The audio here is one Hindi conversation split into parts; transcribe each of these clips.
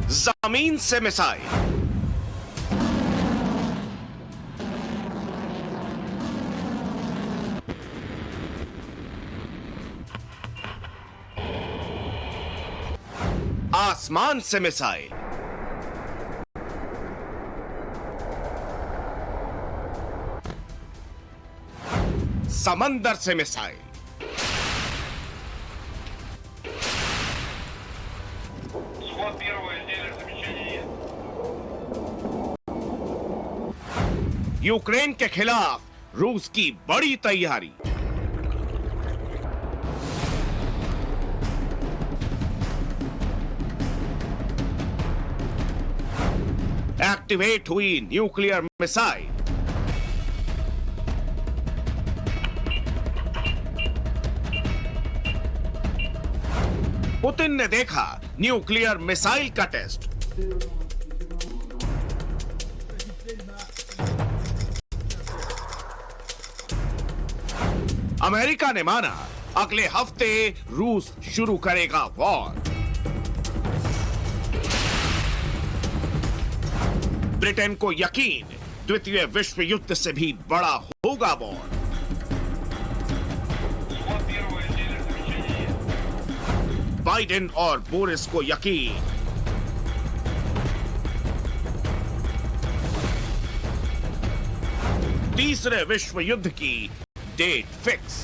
जमीन से मिसाइल। आसमान से मिसाइल। समंदर से मिसाइल। यूक्रेन के खिलाफ रूस की बड़ी तैयारी। एक्टिवेट हुई न्यूक्लियर मिसाइल। पुतिन ने देखा न्यूक्लियर मिसाइल का टेस्ट। अमेरिका ने माना अगले हफ्ते रूस शुरू करेगा वॉर। ब्रिटेन को यकीन द्वितीय विश्व युद्ध से भी बड़ा होगा वॉर। बाइडेन और बोरिस को यकीन। तीसरे विश्व युद्ध की डेट फिक्स।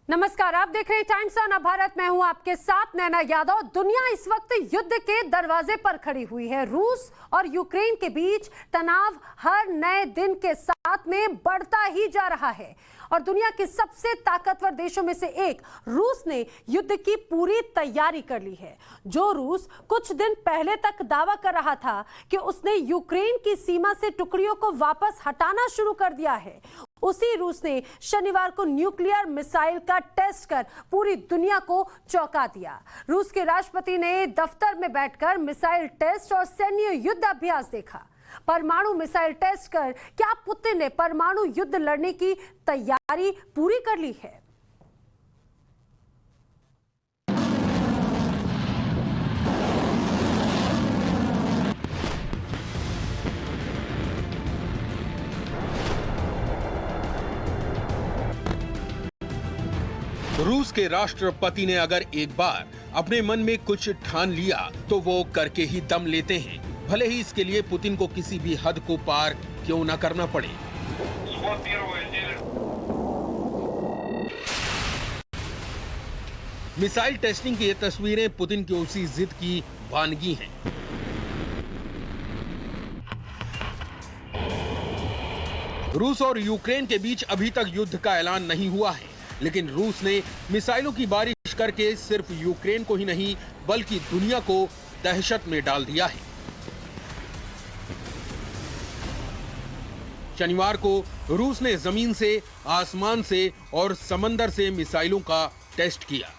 नमस्कार, आप देख रहे हैं टाइम्स ऑन भारत। मैं हूं आपके साथ नैना यादव। दुनिया इस वक्त युद्ध के दरवाजे पर खड़ी हुई है। रूस और यूक्रेन के बीच तनाव हर नए दिन के साथ में बढ़ता ही जा रहा है और दुनिया के सबसे ताकतवर देशों में से एक रूस ने युद्ध की पूरी तैयारी कर ली है। जो रूस कुछ दिन पहले तक दावा कर रहा था कि उसने यूक्रेन की सीमा से टुकड़ियों को वापस हटाना शुरू कर दिया है, उसी रूस ने शनिवार को न्यूक्लियर मिसाइल का टेस्ट कर पूरी दुनिया को चौंका दिया। रूस के राष्ट्रपति ने दफ्तर में बैठकर मिसाइल टेस्ट और सैन्य युद्ध अभ्यास देखा। परमाणु मिसाइल टेस्ट कर क्या पुतिन ने परमाणु युद्ध लड़ने की तैयारी पूरी कर ली है? रूस के राष्ट्रपति ने अगर एक बार अपने मन में कुछ ठान लिया तो वो करके ही दम लेते हैं, भले ही इसके लिए पुतिन को किसी भी हद को पार क्यों न करना पड़े। मिसाइल टेस्टिंग की ये तस्वीरें पुतिन की उसी जिद की वानगी हैं। रूस और यूक्रेन के बीच अभी तक युद्ध का ऐलान नहीं हुआ है, लेकिन रूस ने मिसाइलों की बारिश करके सिर्फ यूक्रेन को ही नहीं बल्कि दुनिया को दहशत में डाल दिया है। शनिवार को रूस ने जमीन से, आसमान से और समंदर से मिसाइलों का टेस्ट किया।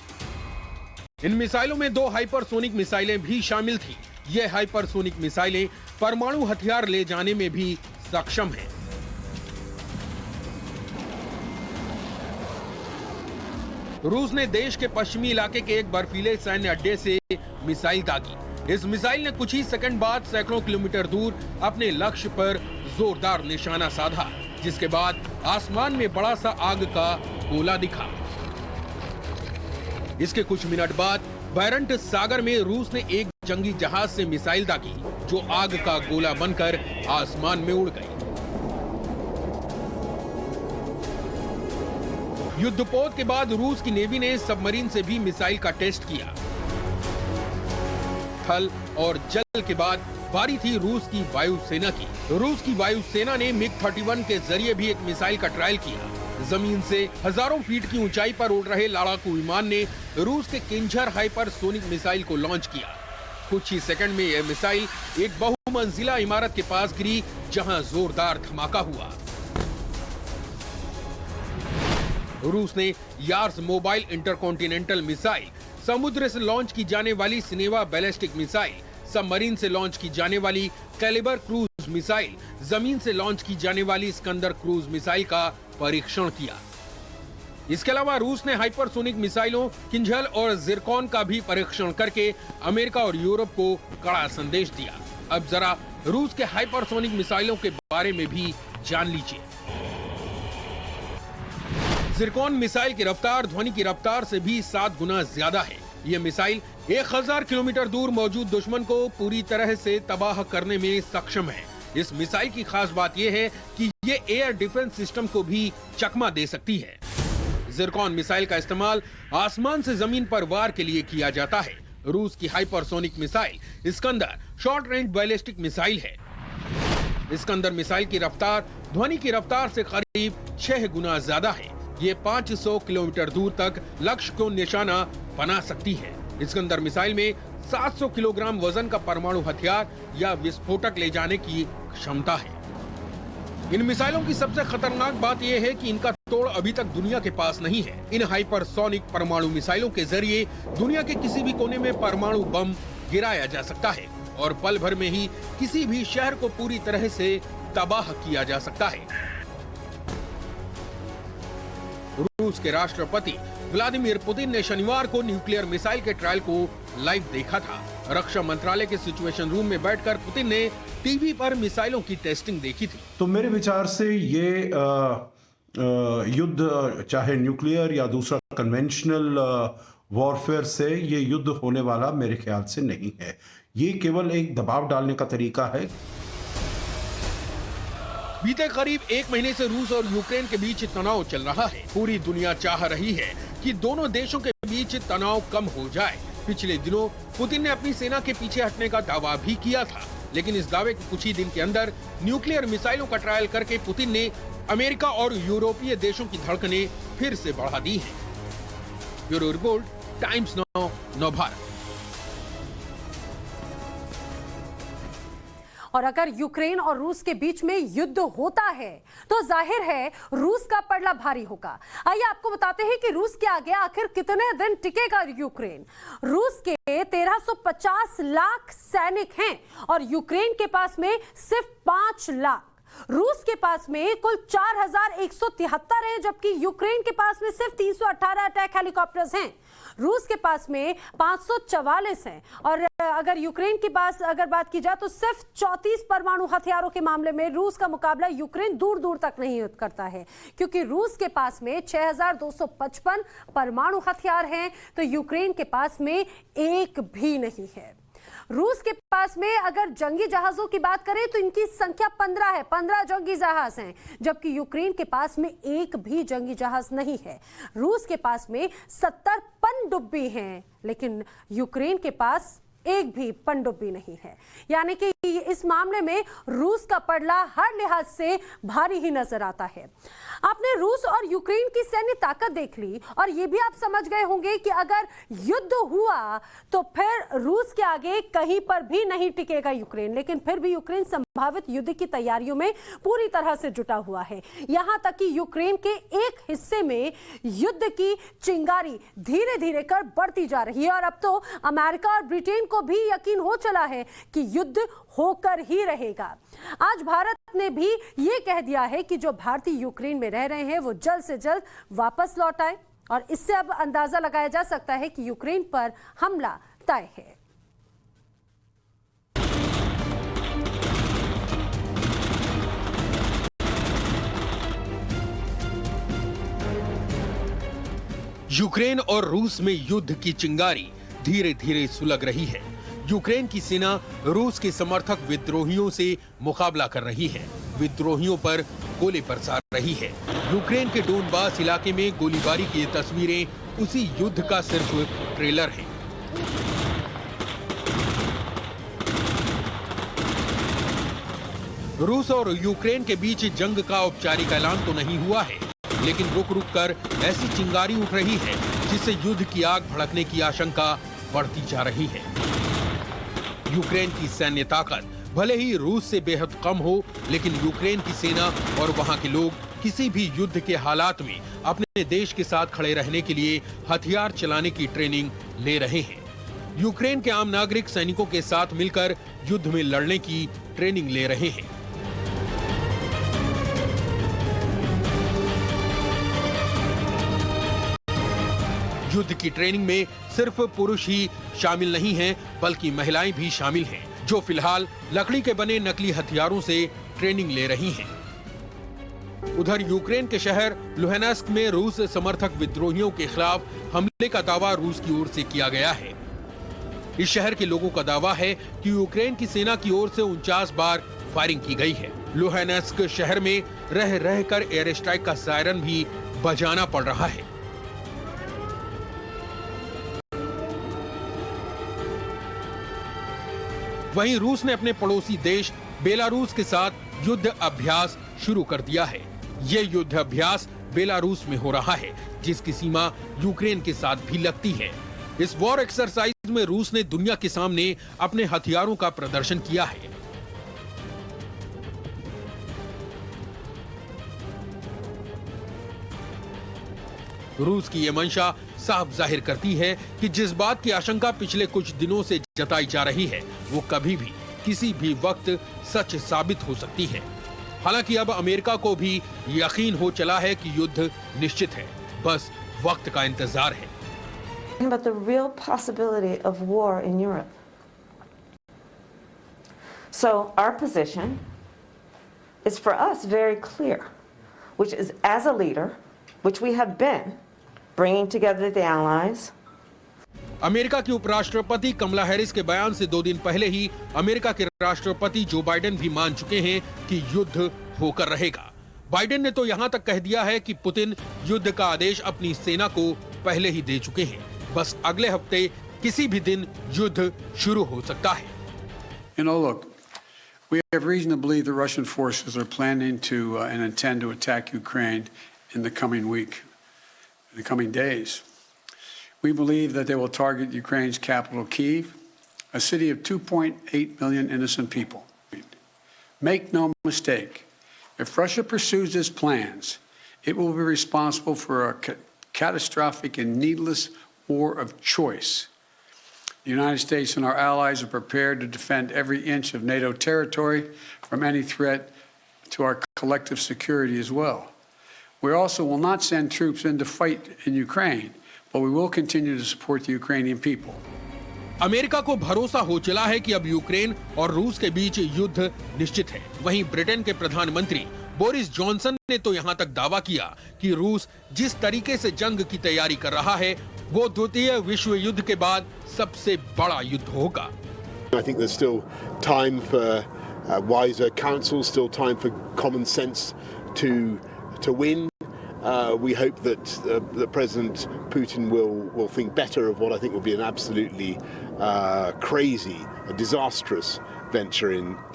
इन मिसाइलों में 2 हाइपरसोनिक मिसाइलें भी शामिल थी। ये हाइपरसोनिक मिसाइलें परमाणु हथियार ले जाने में भी सक्षम हैं। रूस ने देश के पश्चिमी इलाके के एक बर्फीले सैन्य अड्डे से मिसाइल दागी। इस मिसाइल ने कुछ ही सेकंड बाद सैकड़ों किलोमीटर दूर अपने लक्ष्य पर जोरदार निशाना साधा, जिसके बाद आसमान में बड़ा सा आग का गोला दिखा। इसके कुछ मिनट बाद बैरंट सागर में रूस ने एक जंगी जहाज से मिसाइल दागी, जो आग का गोला बनकर आसमान में उड़ गई। युद्धपोत के बाद रूस की नेवी ने सबमरीन से भी मिसाइल का टेस्ट किया। थल और जल के बाद बारी थी रूस की वायुसेना की। रूस की वायुसेना ने मिग-31 के जरिए भी एक मिसाइल का ट्रायल किया। जमीन से हजारों फीट की ऊंचाई पर उड़ रहे लड़ाकू विमान ने रूस के किंजर हाइपरसोनिक मिसाइल को लॉन्च किया। कुछ ही सेकंड में यह मिसाइल एक बहुमंजिला इमारत के पास गिरी, जहां जोरदार धमाका हुआ। रूस ने यार्स मोबाइल इंटरकॉन्टिनेंटल मिसाइल, समुद्र से लॉन्च की जाने वाली सिनेवा बैलिस्टिक मिसाइल, सबमरीन से लॉन्च की जाने वाली कैलिबर क्रूज मिसाइल, जमीन से लॉन्च की जाने वाली स्कंदर क्रूज मिसाइल का परीक्षण किया। इसके अलावा रूस ने हाइपरसोनिक मिसाइलों किंजल और जिरकॉन का भी परीक्षण करके अमेरिका और यूरोप को कड़ा संदेश दिया। अब जरा रूस के हाइपरसोनिक मिसाइलों के बारे में भी जान लीजिए। जिरकॉन मिसाइल की रफ्तार ध्वनि की रफ्तार से भी 7 गुना ज्यादा है। ये मिसाइल 1000 किलोमीटर दूर मौजूद दुश्मन को पूरी तरह से तबाह करने में सक्षम है। इस मिसाइल की खास बात यह है कि ये एयर डिफेंस सिस्टम को भी चकमा दे सकती है। जिरकॉन मिसाइल का इस्तेमाल आसमान से जमीन पर वार के लिए किया जाता है। रूस की hypersonic missile Iskander short range ballistic missile है। इस्कंदर मिसाइल की रफ्तार ध्वनि की रफ्तार से करीब 6 गुना ज्यादा है। ये 500 किलोमीटर दूर तक लक्ष्य को निशाना बना सकती है। इस्कंदर मिसाइल में 700 किलोग्राम वजन का परमाणु हथियार या विस्फोटक ले जाने की क्षमता है। इन मिसाइलों की सबसे खतरनाक बात यह है कि इनका तोड़ अभी तक दुनिया के पास नहीं है। इन हाइपरसोनिक परमाणु मिसाइलों के जरिए दुनिया के किसी भी कोने में परमाणु बम गिराया जा सकता है और पल भर में ही किसी भी शहर को पूरी तरह से तबाह किया जा सकता है। रूस के राष्ट्रपति व्लादिमीर पुतिन ने शनिवार को न्यूक्लियर मिसाइल के ट्रायल को लाइव देखा था। रक्षा मंत्रालय के सिचुएशन रूम में बैठकर पुतिन ने टीवी पर मिसाइलों की टेस्टिंग देखी थी। तो मेरे विचार से ये युद्ध चाहे न्यूक्लियर या दूसरा कन्वेंशनल वॉरफेयर से ये युद्ध होने वाला मेरे ख्याल से नहीं है। ये केवल एक दबाव डालने का तरीका है। बीते करीब 1 महीने से रूस और यूक्रेन के बीच तनाव चल रहा है। पूरी दुनिया चाह रही है कि दोनों देशों के बीच तनाव कम हो जाए। पिछले दिनों पुतिन ने अपनी सेना के पीछे हटने का दावा भी किया था, लेकिन इस दावे के कुछ ही दिन के अंदर न्यूक्लियर मिसाइलों का ट्रायल करके पुतिन ने अमेरिका और यूरोपीय देशों की धड़कनें फिर से बढ़ा दी हैं। Bureau report, times now, Navbharat. और अगर यूक्रेन और रूस के बीच में युद्ध होता है तो जाहिर है रूस का पलड़ा भारी होगा। आइए आपको बताते हैं कि रूस के आगे आखिर कितने दिन टिकेगा यूक्रेन। रूस के 1350 लाख सैनिक हैं और यूक्रेन के पास में सिर्फ 5 लाख। रूस के पास में कुल 4173 हैं, जबकि यूक्रेन के पास में सिर्फ 318 अटैक हेलीकॉप्टर्स हैं। रूस के पास में 544 हैं और अगर यूक्रेन के पास अगर बात की जाए तो सिर्फ 34 परमाणु हथियारों के मामले में रूस का मुकाबला यूक्रेन दूर दूर तक नहीं करता है, क्योंकि रूस के पास में 6255 परमाणु हथियार हैं तो यूक्रेन के पास में एक भी नहीं है। रूस के पास में अगर जंगी जहाजों की बात करें तो इनकी संख्या 15 है, 15 जंगी जहाज हैं, जबकि यूक्रेन के पास में एक भी जंगी जहाज नहीं है। रूस के पास में 70 पनडुब्बी हैं, लेकिन यूक्रेन के पास एक भी पनडुब्बी नहीं है। यानी कि इस मामले में रूस का पलड़ा हर लिहाज से भारी ही नजर आता है। आपने रूस और यूक्रेन की सैन्य ताकत देख ली और ये भी आप समझ गए होंगे कि अगर युद्ध हुआ तो फिर रूस के आगे कहीं पर भी नहीं टिकेगा यूक्रेन। लेकिन फिर भी यूक्रेन संभावित युद्ध की तैयारियों में पूरी तरह से जुटा हुआ है। यहां तक कि यूक्रेन के एक हिस्से में युद्ध की चिंगारी धीरे धीरे कर बढ़ती जा रही है और अब तो अमेरिका और ब्रिटेन को भी यकीन हो चला है कि युद्ध होकर ही रहेगा। आज भारत ने भी ये कह दिया है कि जो भारतीय यूक्रेन में रह रहे हैं वो जल्द से जल्द वापस लौट आए और इससे अब अंदाजा लगाया जा सकता है कि यूक्रेन पर हमला तय है। यूक्रेन और रूस में युद्ध की चिंगारी धीरे धीरे सुलग रही है। यूक्रेन की सेना रूस के समर्थक विद्रोहियों से मुकाबला कर रही है, विद्रोहियों पर गोले बरसा रही है। यूक्रेन के डोनबास इलाके में गोलीबारी की ये तस्वीरें उसी युद्ध का सिर्फ ट्रेलर हैं। रूस और यूक्रेन के बीच जंग का औपचारिक ऐलान तो नहीं हुआ है, लेकिन रुक रुक कर ऐसी चिंगारी उठ रही है जिससे युद्ध की आग भड़कने की आशंका बढ़ती जा रही है। यूक्रेन की सैन्य ताकत भले ही रूस से बेहद कम हो, लेकिन यूक्रेन की सेना और वहां के लोग किसी भी युद्ध के हालात में अपने देश के साथ खड़े रहने के लिए हथियार चलाने की ट्रेनिंग ले रहे हैं। यूक्रेन के आम नागरिक सैनिकों के साथ मिलकर युद्ध में लड़ने की ट्रेनिंग ले रहे हैं। युद्ध की ट्रेनिंग में सिर्फ पुरुष ही शामिल नहीं हैं, बल्कि महिलाएं भी शामिल हैं, जो फिलहाल लकड़ी के बने नकली हथियारों से ट्रेनिंग ले रही हैं। उधर यूक्रेन के शहर लुहानस्क में रूस समर्थक विद्रोहियों के खिलाफ हमले का दावा रूस की ओर से किया गया है। इस शहर के लोगों का दावा है कि यूक्रेन की सेना की ओर से 49 बार फायरिंग की गई है। लुहानस्क शहर में रह रहकर एयर स्ट्राइक का सायरन भी बजाना पड़ रहा है। वहीं रूस ने अपने पड़ोसी देश बेलारूस के साथ युद्ध अभ्यास शुरू कर दिया है। ये युद्ध अभ्यास बेलारूस में हो रहा है, जिसकी सीमा यूक्रेन के साथ भी लगती है। इस वॉर एक्सरसाइज में रूस ने दुनिया के सामने अपने हथियारों का प्रदर्शन किया है। रूस की ये मंशा साफ जाहिर करती है कि जिस बात की आशंका पिछले कुछ दिनों से जताई जा रही है, वो कभी भी किसी भी वक्त सच साबित हो सकती है। हालांकि अब अमेरिका को भी यकीन हो चला है कि युद्ध निश्चित है, बस वक्त का इंतजार है। About the real possibility of war in Europe. So our position is for us very clear, which is as a leader, which we have been, bringing together the allies. America की उपराष्ट्रपति कमला हैरिस के बयान से 2 दिन पहले ही अमेरिका के राष्ट्रपति जो बाइडेन भी मान चुके हैं कि युद्ध होकर रहेगा। बाइडेन ने तो यहाँ तक कह दिया है कि पुतिन युद्ध का आदेश अपनी सेना को पहले ही दे चुके हैं। बस अगले हफ्ते किसी भी दिन युद्ध शुरू हो सकता है। You know, look, we have reason to believe the Russian forces are planning to and intend to attack Ukraine in the coming week, in the coming days. We believe that they will target Ukraine's capital, Kyiv, a city of 2.8 million innocent people. Make no mistake, if Russia pursues its plans, it will be responsible for a catastrophic and needless war of choice. The United States and our allies are prepared to defend every inch of NATO territory from any threat to our collective security as well. We also will not send troops in to fight in Ukraine, but we will continue to support the Ukrainian people. America को भरोसा हो चला है कि अब यूक्रेन और रूस के बीच युद्ध निश्चित है। वहीं ब्रिटेन के प्रधानमंत्री बोरिस जॉनसन ने तो यहाँ तक दावा किया कि रूस जिस तरीके से जंग की तैयारी कर रहा है, वो द्वितीय विश्व युद्ध के बाद सबसे बड़ा युद्ध होगा। I think there's still time for wiser counsel, still time for common sense to win. We hope that President Putin will think better of what I think will be an absolutely crazy, disastrous venture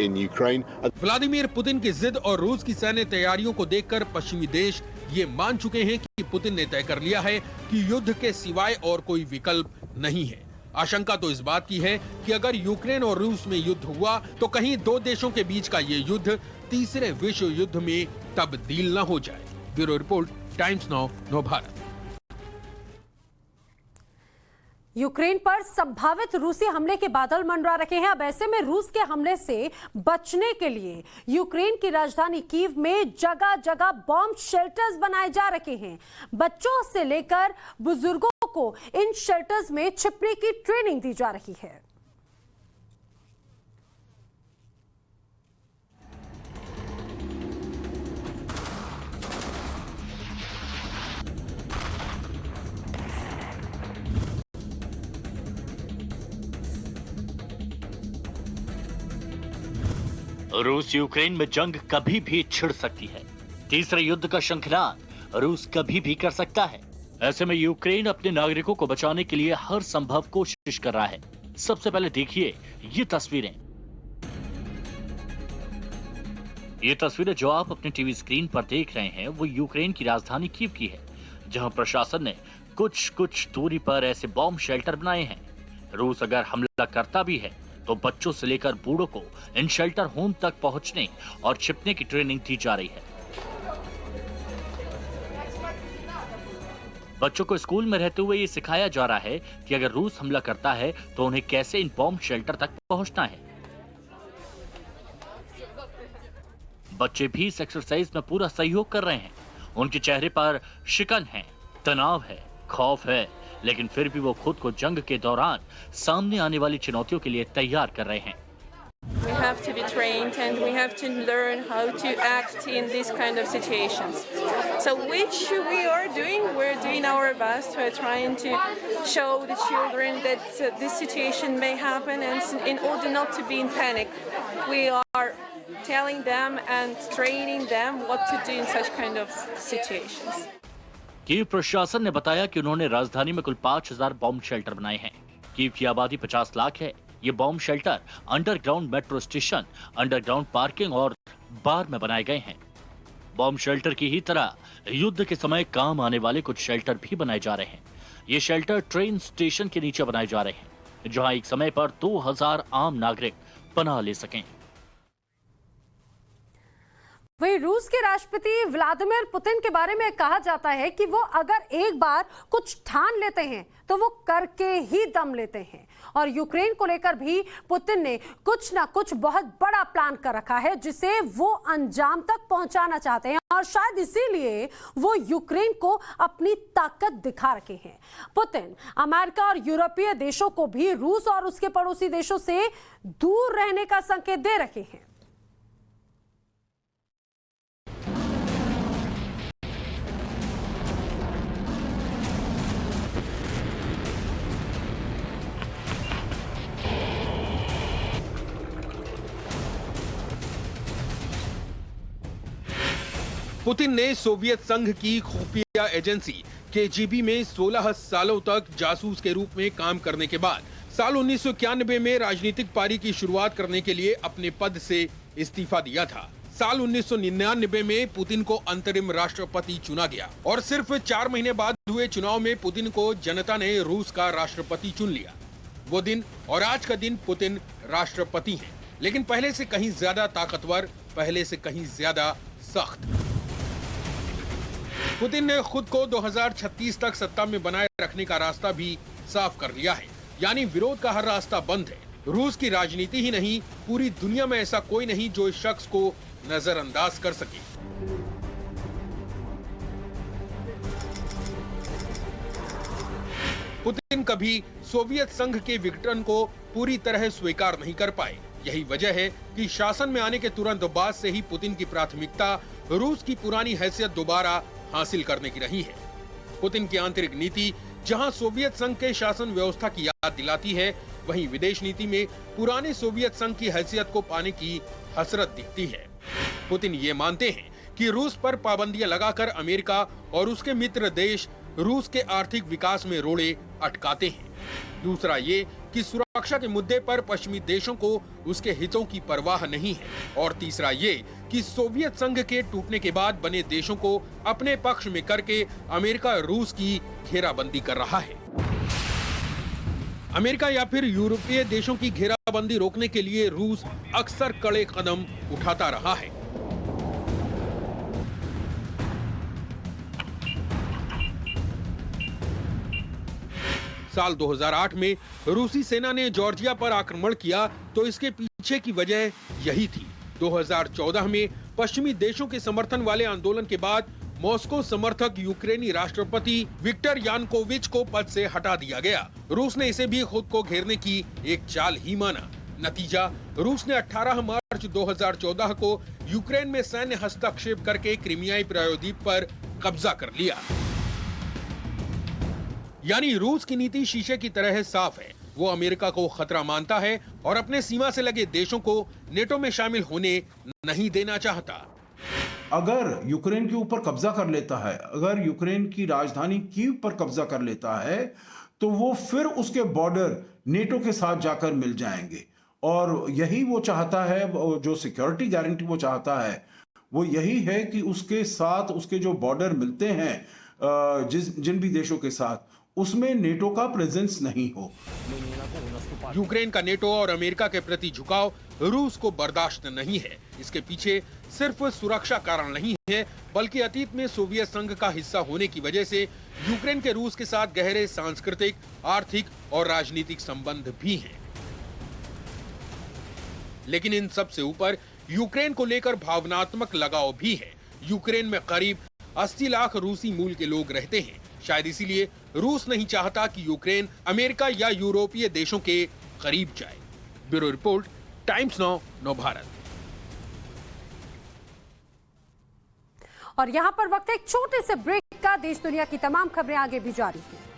in Ukraine. Vladimir Putin की जिद और रूस की सैन्य तैयारियों को देखकर पश्चिमी देश ये मान चुके हैं कि पुतिन ने तय कर लिया है कि युद्ध के सिवाय और कोई विकल्प नहीं है। आशंका तो इस बात की है कि अगर यूक्रेन और रूस में युद्ध हुआ तो कहीं 2 देशों के बीच का ये युद्ध तीसरे विश्व युद्ध में तब्दील न हो जाए। ब्यूरो रिपोर्ट, टाइम्स नाउ, नव भारत। यूक्रेन पर संभावित रूसी हमले के बादल मंडरा रखे हैं। अब ऐसे में रूस के हमले से बचने के लिए यूक्रेन की राजधानी कीव में जगह जगह बॉम्ब शेल्टर्स बनाए जा रखे हैं। बच्चों से लेकर बुजुर्गों को इन शेल्टर्स में छिपने की ट्रेनिंग दी जा रही है। रूस यूक्रेन में जंग कभी भी छिड़ सकती है। तीसरे युद्ध का शंखनाद रूस कभी भी कर सकता है। ऐसे में यूक्रेन अपने नागरिकों को बचाने के लिए हर संभव कोशिश कर रहा है। सबसे पहले देखिए ये तस्वीरें। ये तस्वीरें जो आप अपने टीवी स्क्रीन पर देख रहे हैं वो यूक्रेन की राजधानी कीव की है, जहां प्रशासन ने कुछ दूरी पर ऐसे बॉम्ब शेल्टर बनाए हैं। रूस अगर हमला करता भी है तो बच्चों से लेकर बूढ़ों को इन शेल्टर होम तक पहुंचने और छिपने की ट्रेनिंग दी जा रही है। बच्चों को स्कूल में रहते हुए ये सिखाया जा रहा है कि अगर रूस हमला करता है तो उन्हें कैसे इन बॉम्ब शेल्टर तक पहुंचना है। बच्चे भी इस एक्सरसाइज में पूरा सहयोग कर रहे हैं। उनके चेहरे पर शिकन है, तनाव है, खौफ है, लेकिन फिर भी वो खुद को जंग के दौरान सामने आने वाली चुनौतियों के लिए तैयार कर रहे हैं। We have to be trained and we have to learn how to act in these kind of situations. So which we are doing, we're doing our best. We're trying to show the children that this situation may happen, and in order not to be in panic, we are telling them and training them what to do in such kind of situations. Kyiv प्रशासन ने बताया कि उन्होंने राजधानी में कुल 5000 बॉम्ब शेल्टर बनाए हैं। कीव की आबादी 50 लाख है। ये bomb shelter underground metro station, underground parking और बार में बनाए गए हैं। बॉम्ब शेल्टर की ही तरह युद्ध के समय काम आने वाले कुछ शेल्टर भी बनाए जा रहे हैं। ये शेल्टर ट्रेन स्टेशन के नीचे बनाए जा रहे हैं, जहां एक समय पर 2000 आम नागरिक पनाह ले सकें। वहीं रूस के राष्ट्रपति व्लादिमीर पुतिन के बारे में कहा जाता है कि वो अगर एक बार कुछ ठान लेते हैं तो वो करके ही दम लेते हैं। और यूक्रेन को लेकर भी पुतिन ने कुछ ना कुछ बहुत बड़ा प्लान कर रखा है, जिसे वो अंजाम तक पहुंचाना चाहते हैं, और शायद इसीलिए वो यूक्रेन को अपनी ताकत दिखा रखे हैं। पुतिन अमेरिका और यूरोपीय देशों को भी रूस और उसके पड़ोसी देशों से दूर रहने का संकेत दे रखे हैं। पुतिन ने सोवियत संघ की खुफिया एजेंसी केजीबी में 16 सालों तक जासूस के रूप में काम करने के बाद साल 1991 में राजनीतिक पारी की शुरुआत करने के लिए अपने पद से इस्तीफा दिया था। साल 1999 में पुतिन को अंतरिम राष्ट्रपति चुना गया और सिर्फ 4 महीने बाद हुए चुनाव में पुतिन को जनता ने रूस का राष्ट्रपति चुन लिया। वो दिन और आज का दिन पुतिन राष्ट्रपति हैं, लेकिन पहले से कहीं ज्यादा ताकतवर, पहले से कहीं ज्यादा सख्त। पुतिन ने खुद को 2036 तक सत्ता में बनाए रखने का रास्ता भी साफ कर लिया है, यानी विरोध का हर रास्ता बंद है। रूस की राजनीति ही नहीं, पूरी दुनिया में ऐसा कोई नहीं जो इस शख्स को नजरअंदाज कर सके। पुतिन कभी सोवियत संघ के विघटन को पूरी तरह स्वीकार नहीं कर पाए। यही वजह है कि शासन में आने के तुरंत बाद से ही पुतिन की प्राथमिकता रूस की पुरानी हैसियत दोबारा हासिल करने की रही है। पुतिन की आंतरिक नीति जहां सोवियत संघ के शासन व्यवस्था की याद दिलाती है, वहीं विदेश नीति में पुराने सोवियत संघ की हैसियत को पाने की हसरत दिखती है। पुतिन ये मानते हैं कि रूस पर पाबंदियां लगाकर अमेरिका और उसके मित्र देश रूस के आर्थिक विकास में रोड़े अटकाते हैं। दूसरा ये कि सुरक्षा के मुद्दे पर पश्चिमी देशों को उसके हितों की परवाह नहीं है। और तीसरा ये कि सोवियत संघ के टूटने के बाद बने देशों को अपने पक्ष में करके अमेरिका रूस की घेराबंदी कर रहा है। अमेरिका या फिर यूरोपीय देशों की घेराबंदी रोकने के लिए रूस अक्सर कड़े कदम उठाता रहा है। साल 2008 में रूसी सेना ने जॉर्जिया पर आक्रमण किया तो इसके पीछे की वजह यही थी। 2014 में पश्चिमी देशों के समर्थन वाले आंदोलन के बाद मॉस्को समर्थक यूक्रेनी राष्ट्रपति विक्टर यानुकोविच को पद से हटा दिया गया। रूस ने इसे भी खुद को घेरने की एक चाल ही माना। नतीजा, रूस ने 18 मार्च 2014 को यूक्रेन में सैन्य हस्तक्षेप करके क्रीमियाई प्रायद्वीप पर कब्जा कर लिया। यानी रूस की नीति शीशे की तरह साफ है। वो अमेरिका को खतरा मानता है और अपने सीमा से लगे देशों को नेटो में शामिल होने नहीं देना चाहता। अगर यूक्रेन के ऊपर कब्जा कर लेता है, अगर यूक्रेन की राजधानी कीव पर कब्जा कर लेता है, तो वो फिर उसके बॉर्डर नेटो के साथ जाकर मिल जाएंगे। और यही वो चाहता है, जो सिक्योरिटी गारंटी वो चाहता है वो यही है कि उसके साथ उसके जो बॉर्डर मिलते हैं जिन भी देशों के साथ, उसमें नेटो का प्रेजेंस नहीं हो। यूक्रेन का नेटो और अमेरिका के प्रति झुकाव रूस को बर्दाश्त नहीं है। इसके पीछे सिर्फ सुरक्षा कारण नहीं है, बल्कि अतीत में सोवियत संघ का हिस्सा होने की वजह से यूक्रेन के रूस के साथ गहरे सांस्कृतिक, आर्थिक और राजनीतिक संबंध भी हैं। लेकिन इन सब से ऊपर यूक्रेन को लेकर भावनात्मक लगाव भी है। यूक्रेन में करीब 80 लाख रूसी मूल के लोग रहते हैं। शायद इसीलिए रूस नहीं चाहता कि यूक्रेन अमेरिका या यूरोपीय देशों के करीब जाए। ब्यूरो रिपोर्ट, टाइम्स नाउ, नव भारत। और यहां पर वक्त एक छोटे से ब्रेक का। देश दुनिया की तमाम खबरें आगे भी जारी हैं।